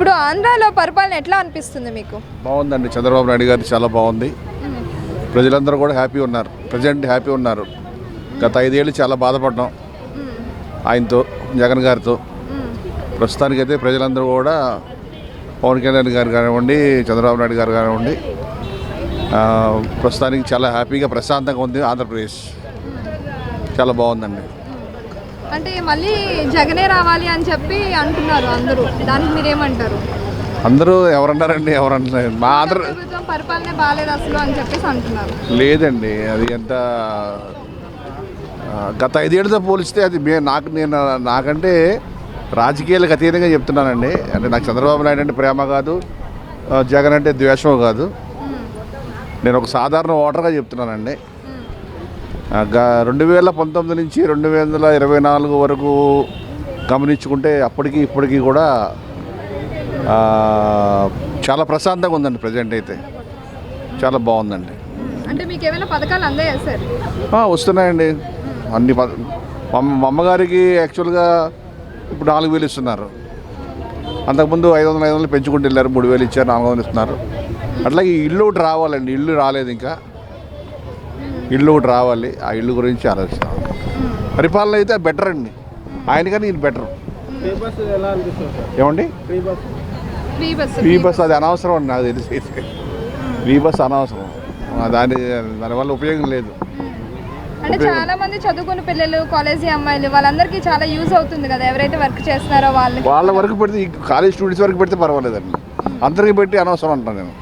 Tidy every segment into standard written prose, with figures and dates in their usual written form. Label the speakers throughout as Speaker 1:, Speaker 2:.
Speaker 1: ఇప్పుడు ఆంధ్రాలో పరిపాలన ఎట్లా అనిపిస్తుంది మీకు?
Speaker 2: బాగుందండి. చంద్రబాబు నాయుడు గారు చాలా బాగుంది. ప్రజలందరూ కూడా హ్యాపీ ఉన్నారు. ప్రజెంట్ హ్యాపీ ఉన్నారు. గత 5 ఏళ్ళు చాలా బాధపడ్డాం ఆయనతో, జగన్ గారితో. ప్రస్తుతానికైతే ప్రజలందరూ కూడా పవన్ కళ్యాణ్ గారు కానివ్వండి, చంద్రబాబు నాయుడు గారు కానివ్వండి, ప్రస్తుతానికి చాలా హ్యాపీగా ప్రశాంతంగా ఉంది. ఆంధ్రప్రదేశ్ చాలా బాగుందండి.
Speaker 1: అంటే మళ్ళీ జగనే రావాలి అని చెప్పి అంటున్నారు అందరూ, దానికి మీరేమంటారు?
Speaker 2: అందరూ ఎవరన్నారండి? ఎవరన్నారు? మా ఆంధ్ర
Speaker 1: ప్రభుత్వం పరిపాలన బాగాలేదు అసలు అని చెప్పేసి అంటున్నారు.
Speaker 2: లేదండి, అది ఎంత గత 5 ఏళ్ళతో పోలిస్తే అది నాకంటే రాజకీయాలకు అతీతంగా చెప్తున్నానండి. అంటే నాకు చంద్రబాబు నాయుడు అంటే ప్రేమ కాదు, జగన్ అంటే ద్వేషం కాదు. నేను ఒక సాధారణ ఓటర్గా చెప్తున్నానండి. 2019 నుంచి 2024 వరకు గమనించుకుంటే అప్పటికి ఇప్పటికీ కూడా చాలా ప్రశాంతంగా ఉందండి. ప్రజెంట్ అయితే చాలా బాగుందండి.
Speaker 1: అంటే మీకు ఏమైనా పథకాలు అందాయా సార్?
Speaker 2: వస్తున్నాయండి అన్ని. మా అమ్మగారికి యాక్చువల్గా ఇప్పుడు 4,000 ఇస్తున్నారు. అంతకుముందు 500 పెంచుకుంటూ వెళ్ళారు. 3,000 ఇచ్చారు, 400 ఇస్తున్నారు. అట్లాగే ఇల్లు ఒకటి రావాలండి. ఇల్లు రాలేదు ఇంకా. ఇల్లు ఒకటి రావాలి. ఆ ఇల్లు గురించి ఆలోచిస్తాం. పరిపాలన అయితే బెటర్ అండి. ఆయన కానీ ఇది బెటర్. ఏమండి ఫ్రీ బస్ అది అనవసరం అండి. నాకు తెలిసి ఫ్రీ బస్ అనవసరం. దానివల్ల ఉపయోగం లేదు.
Speaker 1: అంటే చాలా మంది చదువుకున్న పిల్లలు, కాలేజీ అమ్మాయిలు, వాళ్ళందరికీ చాలా యూజ్ అవుతుంది కదా. ఎవరైతే వర్క్ చేస్తున్నారో వాళ్ళ
Speaker 2: వరకు పెడితే, కాలేజ్ స్టూడెంట్స్ వరకు పెడితే పర్వాలేదండి. అందరికీ పెట్టి అనవసరం అంటాను నేను.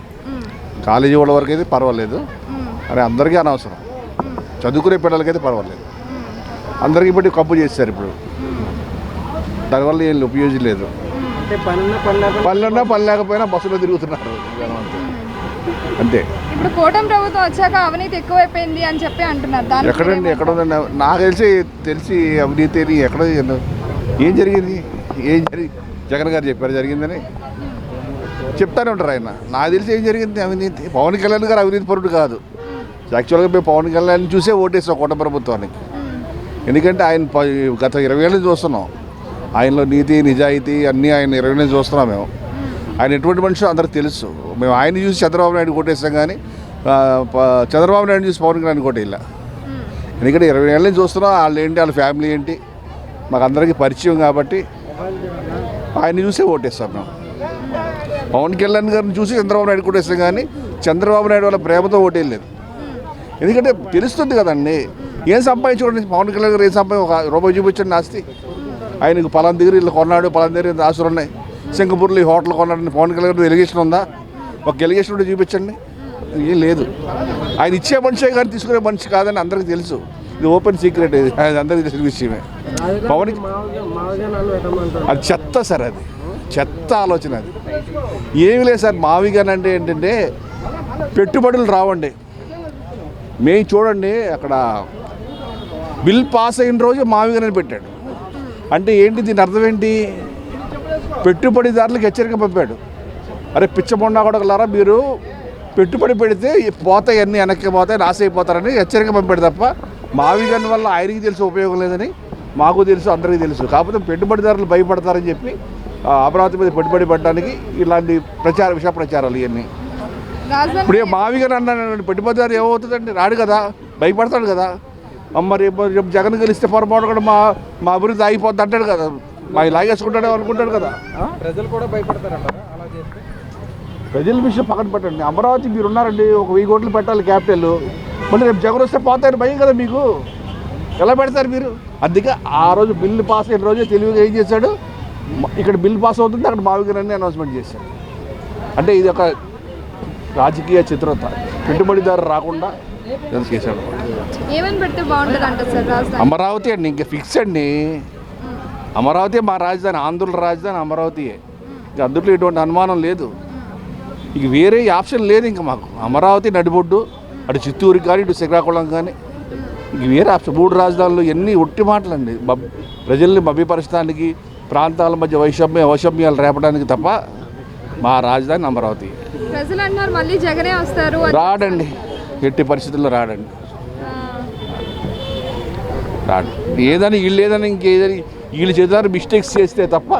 Speaker 2: కాలేజీ వాళ్ళ వరకు అయితే పర్వాలేదు, అని అందరికీ అనవసరం. చదువుకునే పిల్లలకైతే పర్వాలేదు. అందరికీ పెట్టి కప్పు చేస్తారు ఇప్పుడు. దానివల్ల ఏం ఉపయోగం లేదు. పనులున్నా పని లేకపోయినా బస్సులో తిరుగుతున్నారు అంతే.
Speaker 1: ఇప్పుడు కూటమి ప్రభుత్వం వచ్చాక అవినీతి ఎక్కువైపోయింది అని చెప్పి అంటున్నారు.
Speaker 2: ఎక్కడండి? ఎక్కడ ఉందండి? నాకు తెలిసి అవినీతి ఎక్కడ ఏం జరిగింది? జగన్ గారు చెప్పారు జరిగిందని. చెప్తానే ఉంటారు ఆయన. నాకు తెలిసి ఏం జరిగింది అవినీతి? పవన్ కళ్యాణ్ గారు అవినీతి పరుడు కాదు. యాక్చువల్గా మేము పవన్ కళ్యాణ్ చూసే ఓటేస్తాం కూటమి ప్రభుత్వానికి. ఎందుకంటే ఆయన గత 20 ఏళ్ళు చూస్తున్నాం. ఆయనలో నీతి నిజాయితీ అన్నీ ఆయన 20 ఏళ్ళు చూస్తున్నాం మేము. ఆయన ఎటువంటి మనిషి అందరికి తెలుసు. మేము ఆయన చూసి చంద్రబాబు నాయుడు కొట్టేస్తాం, కానీ చంద్రబాబు నాయుడు చూసి పవన్ కళ్యాణ్ కొట్టేలా. ఎందుకంటే 20 ఏళ్ళని చూస్తున్నాం. వాళ్ళు ఏంటి, వాళ్ళ ఫ్యామిలీ ఏంటి మాకు అందరికీ పరిచయం కాబట్టి ఆయన చూసే ఓటేస్తాం మేము. పవన్ కళ్యాణ్ గారిని చూసి చంద్రబాబు నాయుడు కొట్టేస్తాం, కానీ చంద్రబాబు నాయుడు వాళ్ళ ప్రేమతో ఓటేయలేదు. ఎందుకంటే తెలుస్తుంది కదండి ఏం సంపాదించుకోండి. పవన్ కళ్యాణ్ గారు ఏం ₹1 చూపించండి ఆస్తి. ఆయనకు పలానా దగ్గర ఇల్లు కొన్నాడు, పలానా దగ్గర ఆస్తులు ఉన్నాయి, సింగపూర్లో ఈ హోటల్ కొన్నాడని పవన్ కళ్యాణ్ గారు ఎలిగేషన్ ఉందా? ఒక ఎలిగేషన్ ఉంటే చూపించండి. ఏం లేదు. ఆయన ఇచ్చే మనిషే కానీ తీసుకునే మనిషి కాదని అందరికీ తెలుసు. ఇది ఓపెన్ సీక్రెట్. అందరికీ తెలిసిన విషయమే. పవన్ అది చెత్త సార్, అది చెత్త ఆలోచన. అది ఏమి లేదు సార్. మావిగాన్ అంటే ఏంటంటే పెట్టుబడులు రావండి. మేము చూడండి, అక్కడ బిల్ పాస్ అయిన రోజు మావిగానే పెట్టాడు. అంటే ఏంటి? దీని అర్థం ఏంటి? పెట్టుబడిదారులకు హెచ్చరిక పంపాడు. అరే పిచ్చబొండా కొడకలారా, మీరు పెట్టుబడి పెడితే పోతాయి, అన్నీ వెనక్కి పోతాయి, నాశ అయిపోతారని హెచ్చరిక పంపాడు తప్ప మావిగాన్ వల్ల ఆయనకి తెలిసి ఉపయోగం లేదని మాకు తెలుసు, అందరికీ తెలుసు. కాకపోతే పెట్టుబడిదారులు భయపడతారని చెప్పి అమరావతి మీద పెట్టుబడి పెట్టడానికి ఇలాంటి విష ప్రచారాలు ఇవన్నీ. ఇప్పుడు మావిగాన్ అన్నాడు, పెట్టుబడిదారు ఏమవుతుందండి? రాడు కదా, భయపడతాడు కదా. రేపు జగన్ గెలిస్తే పొరపాటు కూడా మా అభివృద్ధి ఆగిపోద్ది అంటాడు కదా. మా లాగేసుకుంటాడే అనుకుంటాడు కదా.
Speaker 3: ప్రజలు కూడా భయపడతారంటారా అలా చేస్తే?
Speaker 2: ప్రజల విషయం పక్కన పెట్టండి. అమరావతి మీరు ఉన్నారండి, ఒక 1000 కోట్లు పెట్టాలి క్యాపిటల్. మళ్ళీ రేపు జగన్ వస్తే పోతాయని భయం కదా మీకు. ఎలా పెడతారు మీరు? అందుకే ఆ రోజు బిల్లు పాస్ అయిన రోజే తెలివిగా ఏం చేశాడు, ఇక్కడ బిల్లు పాస్ అవుతుంది, అక్కడ మావిగానని అనౌన్స్మెంట్ చేశాడు. అంటే ఇది ఒక రాజకీయ చిత్రత. పెట్టుబడిదారు రాకుండా చేశాడు. అమరావతి అండి, ఇంకా ఫిక్స్ అండి. అమరావతి మా రాజధాని, ఆంధ్రుల రాజధాని అమరావతియే. ఇంకా అందులో ఎటువంటి అనుమానం లేదు. ఇక వేరే ఆప్షన్ లేదు ఇంకా మాకు. అమరావతి నడిబొడ్డు, అటు చిత్తూరుకి కానీ ఇటు శ్రీకాకుళం కానీ. ఇంక వేరే ఆప్షన్ 3 రాజధానులు ఎన్ని ఒట్టి మాటలండి. ప్రజల్ని మభ్యపరచడానికి, ప్రాంతాల మధ్య వైషమ్యాలు రేపడానికి తప్ప మా రాజధాని అమరావతి.
Speaker 1: ప్రజలు అంటున్నారు మళ్ళీ జగనే వస్తారు.
Speaker 2: రాడండి, ఎట్టి పరిస్థితుల్లో రాడండి. రాడు. ఏదని వీళ్ళు ఇంకేదని వీళ్ళు చేతున్నారు మిస్టేక్స్ చేస్తే తప్ప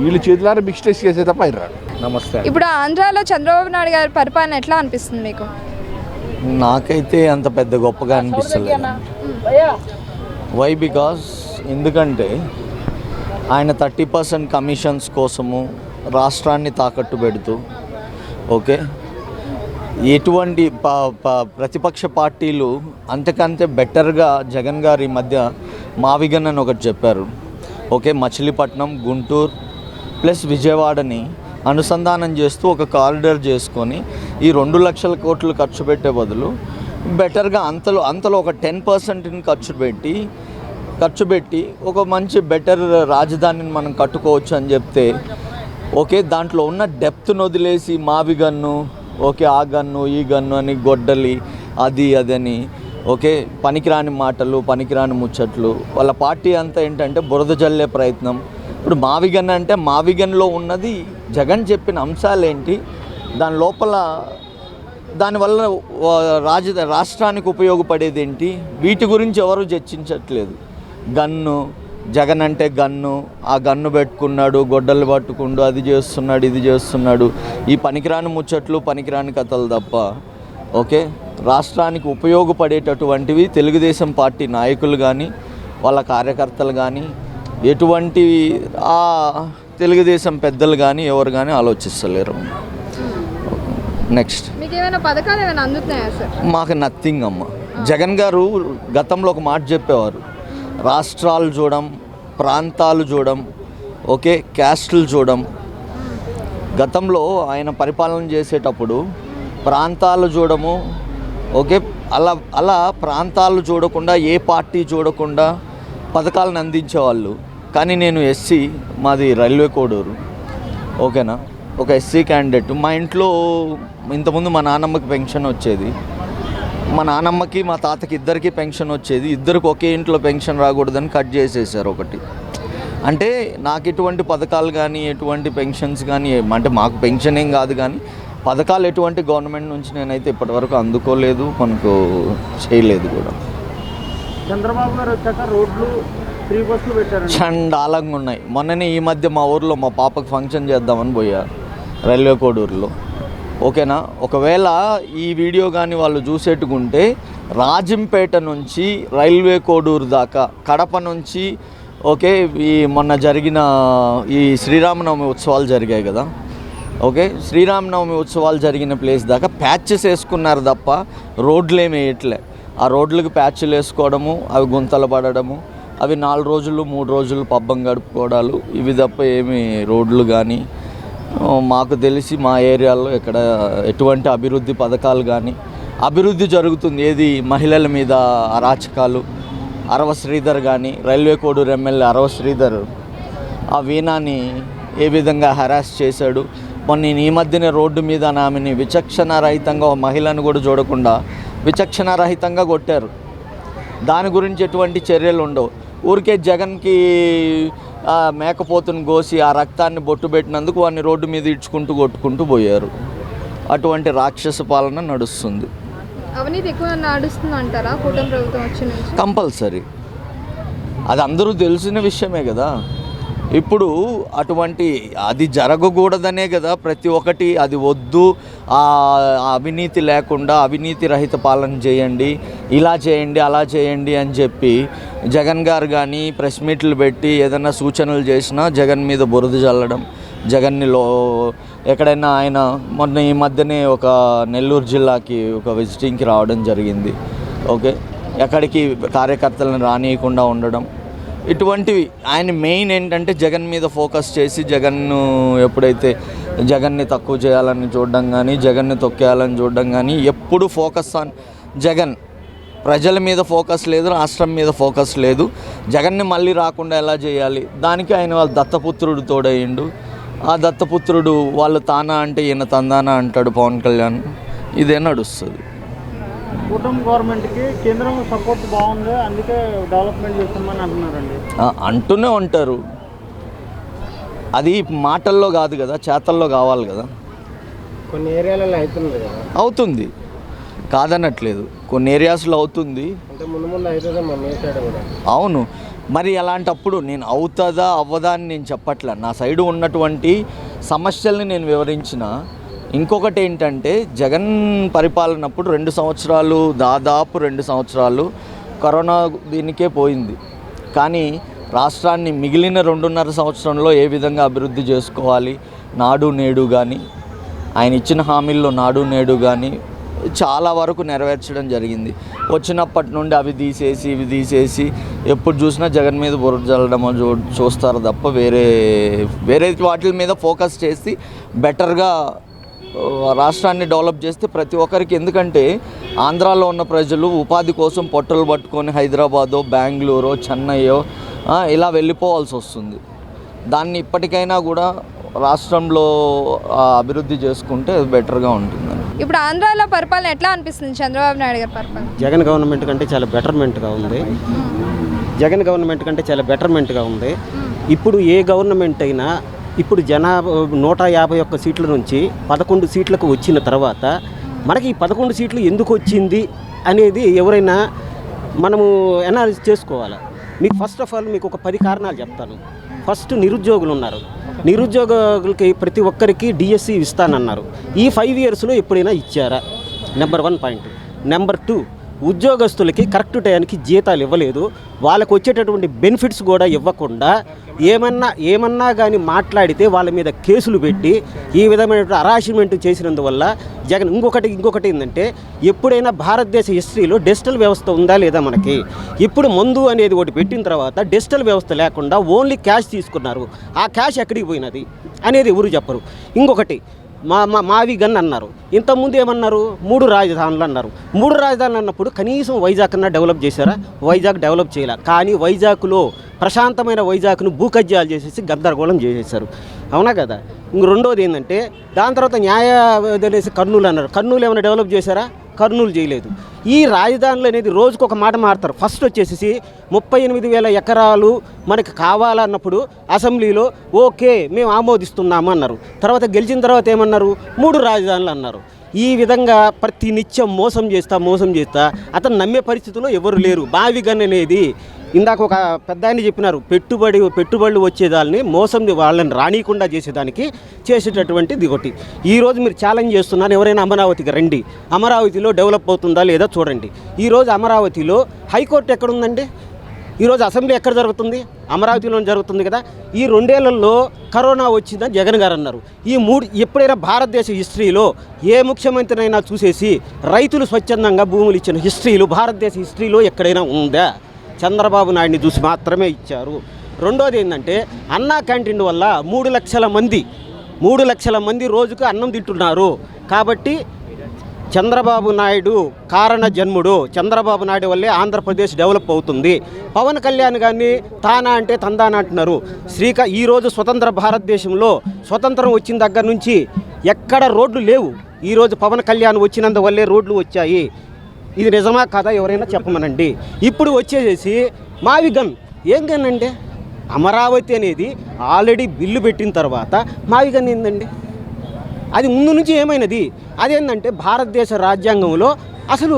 Speaker 2: వీళ్ళు చేతులారా మిస్టేక్స్ చేసే తప్ప ఆయన రాడు.
Speaker 4: నమస్తే.
Speaker 1: ఇప్పుడు ఆంధ్రాలో చంద్రబాబు నాయుడు గారి పరిపాలన ఎట్లా అనిపిస్తుంది మీకు?
Speaker 4: నాకైతే అంత పెద్ద గొప్పగా అనిపిస్తలేదు. వై బికాస్ ఎందుకంటే ఆయన 30% కమిషన్స్ కోసము రాష్ట్రాన్ని తాకట్టు పెడుతూ ఓకే ఎటువంటి ప్రతిపక్ష పార్టీలు అంతకంతే బెటర్గా జగన్ గారు ఈ మధ్య మావిగన్ అని ఒకటి చెప్పారు. ఓకే, మచిలీపట్నం, గుంటూరు ప్లస్ విజయవాడని అనుసంధానం చేస్తూ ఒక కారిడార్ చేసుకొని ఈ 2 లక్షల కోట్లు ఖర్చు పెట్టే బదులు బెటర్గా అంతలో ఒక 10%ని ఖర్చు పెట్టి ఒక మంచి బెటర్ రాజధానిని మనం కట్టుకోవచ్చు అని చెప్తే ఓకే, దాంట్లో ఉన్న డెప్త్ను వదిలేసి మావిగన్ను ఓకే ఆ గన్ను ఈ గన్ను అని గొడ్డలి అదని ఓకే పనికిరాని మాటలు పనికిరాని ముచ్చట్లు. వాళ్ళ పార్టీ అంతా ఏంటంటే బురద జల్లే ప్రయత్నం. ఇప్పుడు మావిగన్ అంటే మావిగన్లో ఉన్నది జగన్ చెప్పిన అంశాలేంటి, దాని లోపల దానివల్ల రాష్ట్రానికి ఉపయోగపడేది ఏంటి, వీటి గురించి ఎవరు చర్చించట్లేదు. గన్ను జగన్ అంటే గన్ను, ఆ గన్ను పెట్టుకున్నాడు, గొడ్డలు పట్టుకుండు, అది చేస్తున్నాడు ఇది చేస్తున్నాడు, ఈ పనికిరాని ముచ్చట్లు పనికిరాని కథలు తప్ప ఓకే రాష్ట్రానికి ఉపయోగపడేటటువంటివి తెలుగుదేశం పార్టీ నాయకులు కానీ వాళ్ళ కార్యకర్తలు కానీ ఎటువంటి ఆ తెలుగుదేశం పెద్దలు కానీ ఎవరు కానీ ఆలోచిస్తలేరు. నెక్స్ట్
Speaker 1: మీకు ఏమైనా పథకాలు ఏమైనా అందుతున్నాయా సార్?
Speaker 4: మాకు నథింగ్ అమ్మ. జగన్ గారు గతంలో ఒక మాట చెప్పేవారు, రాష్ట్రాలు చూడం, ప్రాంతాలు చూడం, ఓకే క్యాస్టులు చూడం. గతంలో ఆయన పరిపాలన చేసేటప్పుడు ప్రాంతాలు చూడము ఓకే అలా ప్రాంతాలు చూడకుండా ఏ పార్టీ చూడకుండా పథకాలను అందించేవాళ్ళు. కానీ నేను ఎస్సీ, మాది రైల్వే కోడూరు ఓకేనా, ఒక ఎస్సీ క్యాండిడేట్. మా ఇంట్లో ఇంతకుముందు మా నాన్నమ్మకి పెన్షన్ వచ్చేది, మా నాన్నమ్మకి మా తాతకి ఇద్దరికి పెన్షన్ వచ్చేది. ఇద్దరికి ఒకే ఇంట్లో పెన్షన్ రాకూడదని కట్ చేసేసారు ఒకటి. అంటే నాకు ఎటువంటి పథకాలు కానీ ఎటువంటి పెన్షన్స్ కానీ అంటే మాకు పెన్షన్ ఏం కాదు కానీ పథకాలు ఎటువంటి గవర్నమెంట్ నుంచి నేనైతే ఇప్పటివరకు అందుకోలేదు, మనకు చేయలేదు కూడా.
Speaker 3: చంద్రబాబు గారు వచ్చాక రోడ్లు ఫ్రీ బస్సులు పెట్టారు,
Speaker 4: చండాలంగా ఉన్నాయి. మొన్ననే ఈ మధ్య మా ఊర్లో మా పాపకి ఫంక్షన్ చేద్దామని పోయా రైల్వే కోడూరులో ఓకేనా. ఒకవేళ ఈ వీడియో కానీ వాళ్ళు చూసేట్టుకుంటే రాజంపేట నుంచి రైల్వే కోడూరు దాకా, కడప నుంచి ఓకే ఈ మొన్న జరిగిన ఈ శ్రీరామనవమి ఉత్సవాలు జరిగాయి కదా ఓకే, శ్రీరామనవమి ఉత్సవాలు జరిగిన ప్లేస్ దాకా ప్యాచెస్ వేసుకున్నారు తప్ప రోడ్లు ఏమి వేయట్లే. ఆ రోడ్లకు ప్యాచ్లు వేసుకోవడము, అవి గుంతలు పడడము, అవి 4 రోజులు 3 రోజులు పబ్బం గడుపుకోవడాలు, ఇవి తప్ప ఏమి రోడ్లు కానీ మాకు తెలిసి మా ఏరియాలో ఎక్కడ ఎటువంటి అభివృద్ధి పథకాలు కానీ అభివృద్ధి జరుగుతుంది. ఏది మహిళల మీద అరాచకాలు, అరవ శ్రీధర్ కానీ రైల్వే కోడూరు ఎమ్మెల్యే అరవ శ్రీధర్ ఆ వీణాని ఏ విధంగా హెరాస్ చేశాడు. మొన్న ఈ మధ్యనే రోడ్డు మీద ఆమెని విచక్షణారహితంగా మహిళను కూడా చూడకుండా విచక్షణారహితంగా కొట్టారు. దాని గురించి ఎటువంటి చర్యలు ఉండవు. ఊరికే జగన్కి మేకపోతుని కోసి ఆ రక్తాన్ని బొట్టు పెట్టినందుకు వాడిని రోడ్డు మీద ఇడ్చుకుంటూ కొట్టుకుంటూ పోయారు. అటువంటి రాక్షస పాలన నడుస్తుంది.
Speaker 1: అవినీతి ఎక్కువ నడుస్తుంది అంటారా కూటమి ప్రభుత్వం వచ్చిన నుంచి?
Speaker 4: కంపల్సరీ, అది అందరూ తెలిసిన విషయమే కదా. ఇప్పుడు అటువంటి అది జరగకూడదనే కదా ప్రతి ఒక్కటి అది వద్దు, అవినీతి లేకుండా అవినీతి రహిత పాలన చేయండి, ఇలా చేయండి అలా చేయండి అని చెప్పి జగన్ గారు కానీ ప్రెస్ మీట్లు పెట్టి ఏదైనా సూచనలు చేసినా జగన్ మీద బురద చల్లడం, జగన్నిలో ఎక్కడైనా ఆయన మొన్న ఈ మధ్యనే ఒక నెల్లూరు జిల్లాకి ఒక విజిటింగ్కి రావడం జరిగింది ఓకే, ఎక్కడికి కార్యకర్తలను రానియకుండా ఉండడం, ఇటువంటివి. ఆయన మెయిన్ ఏంటంటే జగన్ మీద ఫోకస్ చేసి జగన్ను ఎప్పుడైతే జగన్ని తక్కువ చేయాలని చూడడం కానీ జగన్ని తొక్కేయాలని చూడడం కానీ ఎప్పుడు ఫోకస్ ఆన్ జగన్. ప్రజల మీద ఫోకస్ లేదు, రాష్ట్రం మీద ఫోకస్ లేదు. జగన్ని మళ్ళీ రాకుండా ఎలా చేయాలి, దానికి ఆయన వాళ్ళ దత్తపుత్రుడు తోడయ్యిండు. ఆ దత్తపుత్రుడు వాళ్ళు తానా అంటే ఈయన తందానా అంటాడు పవన్ కళ్యాణ్. ఇదే నడుస్తుంది.
Speaker 3: కూటమి గవర్నమెంట్కి కేంద్రం సపోర్ట్ బాగుంది, అందుకే డెవలప్మెంట్ చేస్తామని అంటున్నారండి.
Speaker 4: అంటూనే ఉంటారు, అది మాటల్లో కాదు కదా, చేతల్లో కావాలి కదా.
Speaker 3: కొన్ని ఏరియాలలో అవుతుంది కదా,
Speaker 4: అవుతుంది కాదనట్లేదు, కొన్ని ఏరియాస్లో అవుతుంది.
Speaker 3: అంటే ముందు అవుతుంది మా మీ సైడ్ కూడా.
Speaker 4: అవును, మరి అలాంటప్పుడు నేను అవుతుందా అవ్వదా అని నేను చెప్పట్లే. నా సైడు ఉన్నటువంటి సమస్యల్ని నేను వివరించిన. ఇంకొకటి ఏంటంటే జగన్ పరిపాలనప్పుడు 2 సంవత్సరాలు, దాదాపు 2 సంవత్సరాలు కరోనా దీనికే పోయింది. కానీ రాష్ట్రాన్ని మిగిలిన 2.5 సంవత్సరంలో ఏ విధంగా అభివృద్ధి చేసుకోవాలి, నాడు నేడు కానీ, ఆయన ఇచ్చిన హామీల్లో నాడు నేడు కానీ చాలా వరకు నెరవేర్చడం జరిగింది. వచ్చినప్పటి నుండి అవి తీసేసి ఇవి తీసేసి ఎప్పుడు చూసినా జగన్ మీద బురద జల్లడమో చూస్తారు తప్ప వేరే వాటి మీద ఫోకస్ చేసి బెటర్గా రాష్ట్రాన్ని డెవలప్ చేస్తే ప్రతి ఒక్కరికి. ఎందుకంటే ఆంధ్రాలో ఉన్న ప్రజలు ఉపాధి కోసం పొట్టలు పట్టుకొని హైదరాబాదో, బెంగళూరో, చెన్నైయో ఇలా వెళ్ళిపోవాల్సి వస్తుంది. దాన్ని ఇప్పటికైనా కూడా రాష్ట్రంలో అభివృద్ధి చేసుకుంటే బెటర్గా ఉంటుంది.
Speaker 1: ఇప్పుడు ఆంధ్రాలో పరిపాలన ఎట్లా అనిపిస్తుంది చంద్రబాబు నాయుడు గారి పరిపాలన?
Speaker 5: జగన్ గవర్నమెంట్ కంటే చాలా బెటర్మెంట్గా ఉంది. జగన్ గవర్నమెంట్ కంటే చాలా బెటర్మెంట్గా ఉంది. ఇప్పుడు ఏ గవర్నమెంట్ అయినా ఇప్పుడు జనాభా 151 సీట్ల నుంచి 11 సీట్లకు వచ్చిన తర్వాత మనకి ఈ 11 సీట్లు ఎందుకు వచ్చింది అనేది ఎవరైనా మనము అనాలిసిస్ చేసుకోవాలి. మీకు ఫస్ట్ ఆఫ్ ఆల్ మీకు ఒక 10 కారణాలు చెప్తాను. ఫస్ట్, నిరుద్యోగులు ఉన్నారు. నిరుద్యోగులకి ప్రతి ఒక్కరికి డిఎస్సి ఇస్తానన్నారు. ఈ 5 ఇయర్స్లో ఎప్పుడైనా ఇచ్చారా? Number 1 point. నెంబర్ 2, ఉద్యోగస్తులకి కరెక్ట్ టైంకి జీతాలు ఇవ్వలేదు. వాళ్ళకు వచ్చేటటువంటి బెనిఫిట్స్ కూడా ఇవ్వకుండా ఏమన్నా కానీ మాట్లాడితే వాళ్ళ మీద కేసులు పెట్టి ఈ విధమైన హరాస్మెంట్ చేసినందువల్ల జగన్ ఇంకొకటి ఏంటంటే, ఎప్పుడైనా భారతదేశ హిస్టరీలో డిజిటల్ వ్యవస్థ ఉందా లేదా మనకి? ఇప్పుడు మందు అనేది ఒకటి పెట్టిన తర్వాత డిజిటల్ వ్యవస్థ లేకుండా ఓన్లీ క్యాష్ తీసుకున్నారు. ఆ క్యాష్ ఎక్కడికి పోయినది అనేది ఎవరు చెప్పరు. ఇంకొకటి, మావి గన్ అన్నారు. ఇంతకుముందు ఏమన్నారు? 3 రాజధానులు అన్నారు. 3 రాజధానులు అన్నప్పుడు కనీసం వైజాగ్ అన్నా డెవలప్ చేశారా? వైజాగ్ డెవలప్ చేయాల. కానీ వైజాగ్లో ప్రశాంతమైన వైజాగ్ను భూకజ్యాలు చేసేసి గందరగోళం చేసేసారు. అవునా కదా? ఇంక రెండోది ఏంటంటే, దాని తర్వాత న్యాయదనేసి కర్నూలు అన్నారు. కర్నూలు ఏమైనా డెవలప్ చేశారా? కర్నూలు చేయలేదు. ఈ రాజధానులు అనేది రోజుకు ఒక మాట మారుతారు. ఫస్ట్ వచ్చేసి 38,000 ఎకరాలు మనకి కావాలన్నప్పుడు అసెంబ్లీలో ఓకే మేము ఆమోదిస్తున్నాము అన్నారు. తర్వాత గెలిచిన తర్వాత ఏమన్నారు? 3 రాజధానులు అన్నారు. ఈ విధంగా ప్రతి నిత్యం మోసం చేస్తా అతను నమ్మే పరిస్థితిలో ఎవరు లేరు. బావిగన్ అనేది ఇందాక ఒక పెద్ద ఆయన చెప్పినారు, పెట్టుబడులు వచ్చేదాన్ని వాళ్ళని రానియకుండా చేసేదానికి చేసేటటువంటిది ఒకటి. ఈరోజు మీరు ఛాలెంజ్ చేస్తున్నారు, ఎవరైనా అమరావతికి రండి, అమరావతిలో డెవలప్ అవుతుందా లేదా చూడండి. ఈరోజు అమరావతిలో హైకోర్టు ఎక్కడుందండి? ఈరోజు అసెంబ్లీ ఎక్కడ జరుగుతుంది? అమరావతిలో జరుగుతుంది కదా. ఈ 2 ఏళ్లలో కరోనా వచ్చిందని జగన్ గారు అన్నారు. ఈ 3 ఎప్పుడైనా భారతదేశ హిస్టరీలో ఏ ముఖ్యమంత్రినైనా చూసేసి రైతులు స్వచ్ఛందంగా భూములు ఇచ్చిన హిస్టరీలు భారతదేశ హిస్టరీలో ఎక్కడైనా ఉందా? చంద్రబాబు నాయుడిని చూసి మాత్రమే ఇచ్చారు. రెండోది ఏంటంటే, అన్నా క్యాంటీన్ వల్ల 3 లక్షల మంది రోజుకు అన్నం తింటున్నారు. కాబట్టి చంద్రబాబు నాయుడు కారణ జన్ముడు. చంద్రబాబు నాయుడు వల్లే ఆంధ్రప్రదేశ్ డెవలప్ అవుతుంది. పవన్ కళ్యాణ్ గారిని తానా అంటే తందానా అంటున్నారు. ఈరోజు స్వతంత్ర భారతదేశంలో స్వతంత్రం వచ్చిన దగ్గర నుంచి ఎక్కడ రోడ్లు లేవు. ఈరోజు పవన్ కళ్యాణ్ వచ్చినందువల్లే రోడ్లు వచ్చాయి. ఇది నిజమా కాదా ఎవరైనా చెప్పమనండి. ఇప్పుడు వచ్చేసేసి మావి గన్ ఏం గన్ అంటే, అమరావతి అనేది ఆల్రెడీ బిల్లు పెట్టిన తర్వాత మావి గన్ ఏందండి? అది ముందు నుంచి ఏమైనది? అదేంటంటే, భారతదేశ రాజ్యాంగంలో అసలు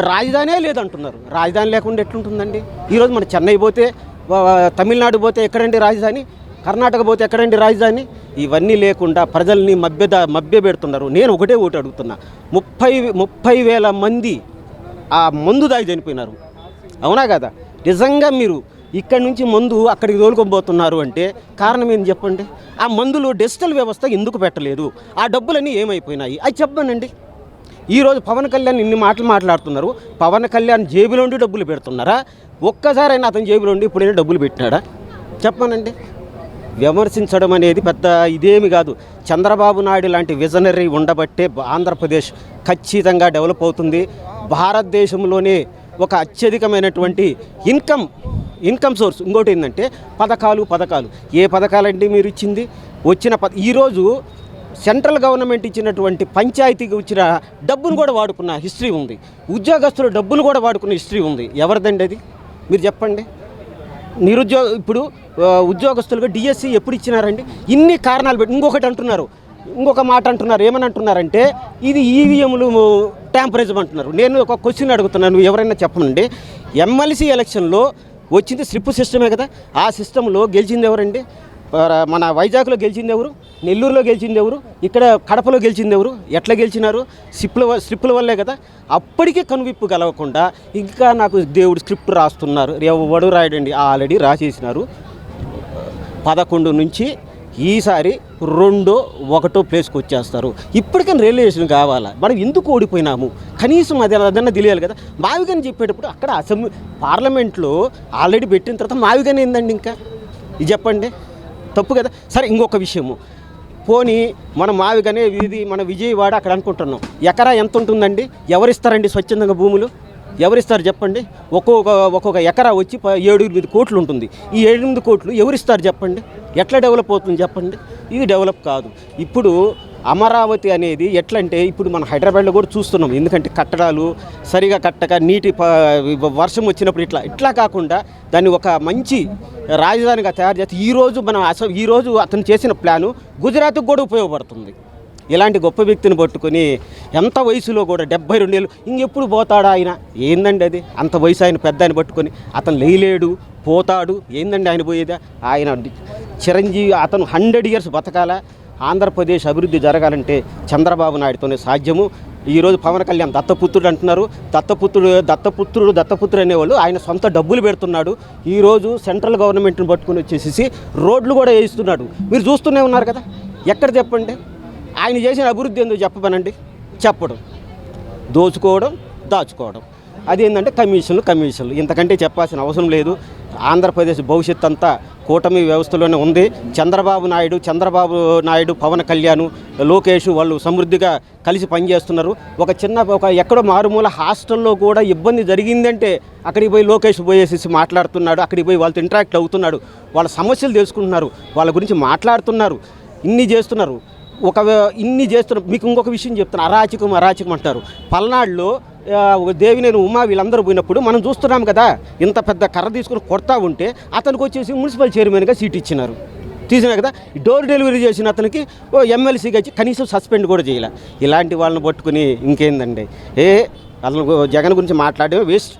Speaker 5: రాజధానే లేదంటున్నారు. రాజధాని లేకుండా ఎట్లుంటుందండి? ఈరోజు మన చెన్నై పోతే, తమిళనాడు పోతే ఎక్కడండి రాజధాని? కర్ణాటక పోతే ఎక్కడండి రాజధాని? ఇవన్నీ లేకుండా ప్రజల్ని మభ్య పెడుతున్నారు. నేను ఒకటి అడుగుతున్నా, 30,000 మంది ఆ మందు దాగి చనిపోయినారు. అవునా కదా? నిజంగా మీరు ఇక్కడి నుంచి మందు అక్కడికి తోలుకోబోతున్నారు అంటే కారణం ఏంటి చెప్పండి? ఆ మందులో డిజిటల్ వ్యవస్థ ఎందుకు పెట్టలేదు? ఆ డబ్బులన్నీ ఏమైపోయినాయి? అది చెప్పనండి. ఈరోజు పవన్ కళ్యాణ్ ఇన్ని మాటలు మాట్లాడుతున్నారు. పవన్ కళ్యాణ్ జేబులోండి డబ్బులు పెడుతున్నారా? ఒక్కసారైనా అతని జేబులోండి ఇప్పుడైనా డబ్బులు పెట్టినాడా? చెప్పనండి. విమర్శించడం అనేది పెద్ద ఇదేమి కాదు. చంద్రబాబు నాయుడు లాంటి విజనరీ ఉండబట్టే ఆంధ్రప్రదేశ్ ఖచ్చితంగా డెవలప్ అవుతుంది. భారతదేశంలోనే ఒక అత్యధికమైనటువంటి ఇన్కమ్ సోర్స్. ఇంకోటి ఏంటంటే పథకాలు. ఏ పథకాలండి మీరు ఇచ్చింది? ఈరోజు సెంట్రల్ గవర్నమెంట్ ఇచ్చినటువంటి పంచాయతీకి వచ్చిన డబ్బును కూడా వాడుకున్న హిస్టరీ ఉంది. ఉద్యోగస్తుల డబ్బులు కూడా వాడుకున్న హిస్టరీ ఉంది. ఎవరిదండి అది? మీరు చెప్పండి. ఇప్పుడు ఉద్యోగస్తులుగా డిఎస్సి ఎప్పుడు ఇచ్చినారండి? ఇన్ని కారణాలు పెట్టి ఇంకొక మాట అంటున్నారు. ఏమని అంటున్నారంటే, ఇది ఈవీఎంలు ట్యాంపరేచర్ అంటున్నారు. నేను ఒక క్వశ్చన్ అడుగుతున్నాను, ఎవరైనా చెప్పనండి. ఎమ్మెల్సీ ఎలక్షన్లో వచ్చింది స్లిప్ సిస్టమే కదా. ఆ సిస్టంలో గెలిచింది ఎవరండి? మన వైజాగ్లో గెలిచింది ఎవరు? నెల్లూరులో గెలిచింది ఎవరు? ఇక్కడ కడపలో గెలిచింది ఎవరు? ఎట్లా గెలిచినారు? స్లిప్పుల వల్లే కదా. అప్పటికే కనువిప్పు కలవకుండా ఇంకా నాకు దేవుడు స్క్రిప్ట్ రాస్తున్నారు. ఎవడు రాయడండి, ఆల్రెడీ రాసేసినారు. 11 నుంచి ఈసారి 2, 1 ప్లేస్కి వచ్చేస్తారు. ఇప్పటికైనా రియలైజేషన్ కావాలా, మనం ఎందుకు ఓడిపోయినాము కనీసం అదన్నా తెలియాలి కదా. మావిగాని చెప్పేటప్పుడు అక్కడ అసెంబ్లీ పార్లమెంట్లో ఆల్రెడీ పెట్టిన తర్వాత మావిగాని ఏందండి ఇంకా ఇది చెప్పండి, తప్పు కదా. సరే ఇంకొక విషయము, పోనీ మన మావిగానే ఇది మన విజయవాడ అక్కడ అనుకుంటున్నాం, ఎకరా ఎంత ఉంటుందండి? ఎవరిస్తారండి స్వచ్ఛందంగా భూములు? ఎవరిస్తారు చెప్పండి? ఒక్కొక్క ఎకరా వచ్చి 7-8 కోట్లు ఉంటుంది. ఈ 7-8 కోట్లు ఎవరిస్తారు చెప్పండి? ఎట్లా డెవలప్ అవుతుంది చెప్పండి? ఇది డెవలప్ కాదు. ఇప్పుడు అమరావతి అనేది ఎట్లా అంటే ఇప్పుడు మన హైదరాబాద్లో కూడా చూస్తున్నాం. ఎందుకంటే కట్టడాలు సరిగా కట్టక నీటి వర్షం వచ్చినప్పుడు ఇట్లా కాకుండా దాన్ని ఒక మంచి రాజధానిగా తయారు చేస్తే ఈరోజు అతను చేసిన ప్లాను గుజరాత్కు కూడా ఉపయోగపడుతుంది. ఇలాంటి గొప్ప వ్యక్తిని పట్టుకొని ఎంత వయసులో కూడా 72 ఏళ్ళు ఇంకెప్పుడు పోతాడా ఆయన? ఏందండి అది? అంత వయసు ఆయన పెద్ద ఆయన పట్టుకొని అతను లేలేడు, పోతాడు. ఏందండి ఆయన పోయేదా? ఆయన చిరంజీవి, అతను 100 ఇయర్స్ బతకాల. ఆంధ్రప్రదేశ్ అభివృద్ధి జరగాలంటే చంద్రబాబు నాయుడుతోనే సాధ్యము. ఈరోజు పవన్ కళ్యాణ్ దత్తపుత్రుడు అంటున్నారు. దత్తపుత్రుడు అనేవాళ్ళు ఆయన సొంత డబ్బులు పెడుతున్నాడు. ఈరోజు సెంట్రల్ గవర్నమెంట్ని పట్టుకొని వచ్చేసి రోడ్లు కూడా వేయిస్తున్నాడు. మీరు చూస్తూనే ఉన్నారు కదా. ఎక్కడ చెప్పండి ఆయన చేసిన అభివృద్ధి ఎందుకు చెప్పమనండి? చెప్పడం, దోచుకోవడం, దాచుకోవడం. అదేంటంటే కమిషన్లు. ఇంతకంటే చెప్పాల్సిన అవసరం లేదు. ఆంధ్రప్రదేశ్ భవిష్యత్ అంతా కూటమి వ్యవస్థలోనే ఉంది. చంద్రబాబు నాయుడు, పవన్ కళ్యాణ్, లోకేష్ వాళ్ళు సమృద్ధిగా కలిసి పనిచేస్తున్నారు. ఒక ఎక్కడో మారుమూల హాస్టల్లో కూడా ఇబ్బంది జరిగిందంటే అక్కడికి పోయి లోకేష్ పోయేసి మాట్లాడుతున్నాడు. అక్కడికి పోయి వాళ్ళతో ఇంటరాక్ట్ అవుతున్నాడు. వాళ్ళ సమస్యలు తెలుసుకుంటున్నారు, వాళ్ళ గురించి మాట్లాడుతున్నారు. ఇన్ని చేస్తున్నారు. మీకు ఇంకొక విషయం చెప్తాను. అరాచకం అంటారు. పల్నాడులో దేవినేని ఉమా వీళ్ళందరూ పోయినప్పుడు మనం చూస్తున్నాం కదా, ఇంత పెద్ద కర్ర తీసుకుని కొడతా ఉంటే అతనికి వచ్చేసి మున్సిపల్ చైర్మన్గా సీట్ ఇచ్చినారు. తీసినా కదా. డోర్ డెలివరీ చేసిన అతనికి ఎమ్మెల్సీగా ఇచ్చి కనీసం సస్పెండ్ కూడా చేయాలి. ఇలాంటి వాళ్ళని పట్టుకుని ఇంకేందండి? అసలు జగన్ గురించి మాట్లాడమే వేస్ట్.